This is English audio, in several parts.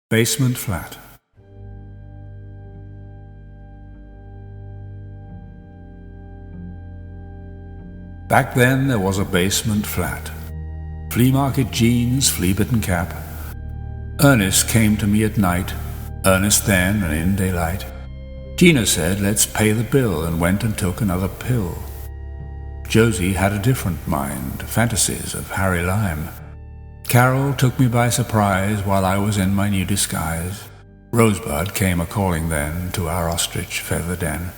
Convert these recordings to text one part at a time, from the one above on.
Basement flat. Back then there was a basement flat. Flea market jeans, flea-bitten cap. Ernest came to me at night, Ernest then and in daylight. Gina said, let's pay the bill, and went and took another pill. Josie had a different mind, fantasies of Harry Lime. Carol took me by surprise while I was in my new disguise. Rosebud came a-calling then to our ostrich feather den.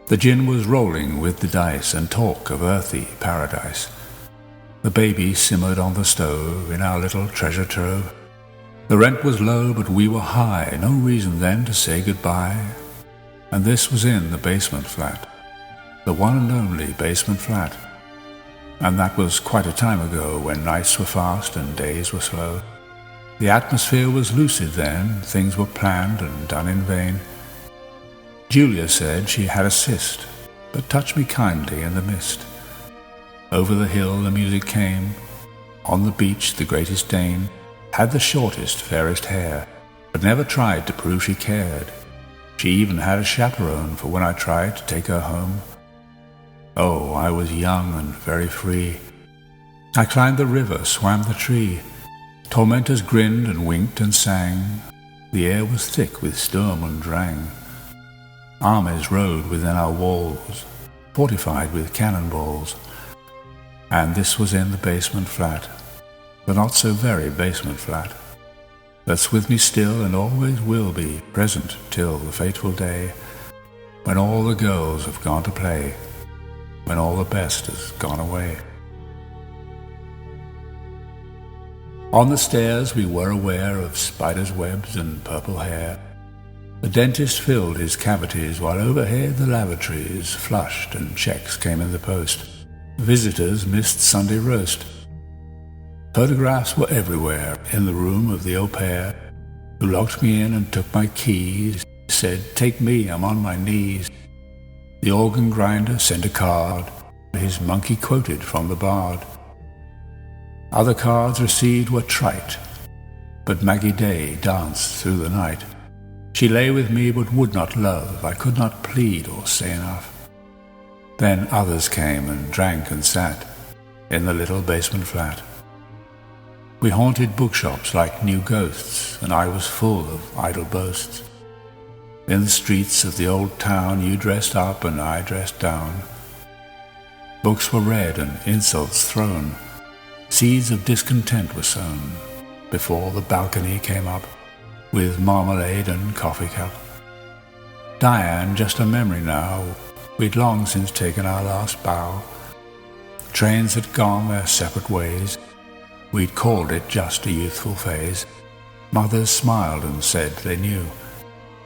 The gin was rolling with the dice and talk of earthy paradise. The baby simmered on the stove in our little treasure trove. The rent was low, but we were high, no reason then to say goodbye. And this was in the basement flat, the one and only basement flat. And that was quite a time ago, when nights were fast and days were slow. The atmosphere was lucid then, things were planned and done in vain. Julia said she had a cyst, but touched me kindly in the mist. Over the hill the music came, on the beach the greatest dame had the shortest, fairest hair, but never tried to prove she cared. She even had a chaperone for when I tried to take her home. Oh, I was young and very free. I climbed the river, swam the tree. Tormentors grinned and winked and sang. The air was thick with Sturm und Drang. Armies rode within our walls, fortified with cannonballs. And this was in the basement flat, the not so very basement flat, that's with me still and always will be present till the fateful day when all the girls have gone to play, when all the best has gone away. On the stairs we were aware of spiders' webs and purple hair. The dentist filled his cavities, while overhead the lavatories flushed and checks came in the post. Visitors missed Sunday roast. Photographs were everywhere in the room of the au pair, who locked me in and took my keys, said, "Take me, I'm on my knees." The organ grinder sent a card, his monkey quoted from the bard. Other cards received were trite, but Maggie Day danced through the night. She lay with me but would not love, I could not plead or say enough. Then others came and drank and sat in the little basement flat. We haunted bookshops like new ghosts, and I was full of idle boasts. In the streets of the old town you dressed up and I dressed down. Books were read and insults thrown. Seeds of discontent were sown before the balcony came up with marmalade and coffee cup. Diane, just a memory now, we'd long since taken our last bow. Trains had gone their separate ways. We'd called it just a youthful phase. Mothers smiled and said they knew,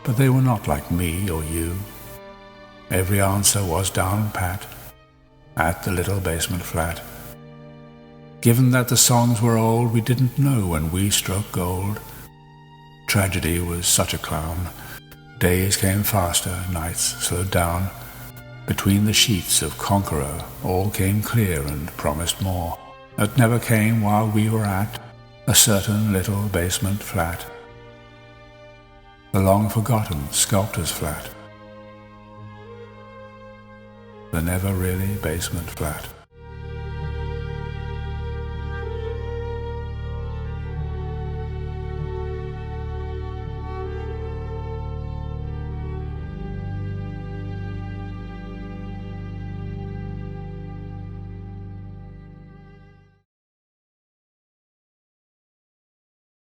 but they were not like me or you. Every answer was down pat at the little basement flat. Given that the songs were old, we didn't know when we struck gold. Tragedy was such a clown. Days came faster, nights slowed down. Between the sheets of Conqueror, all came clear and promised more. That never came while we were at a certain little basement flat, the long-forgotten sculptor's flat, the never really basement flat.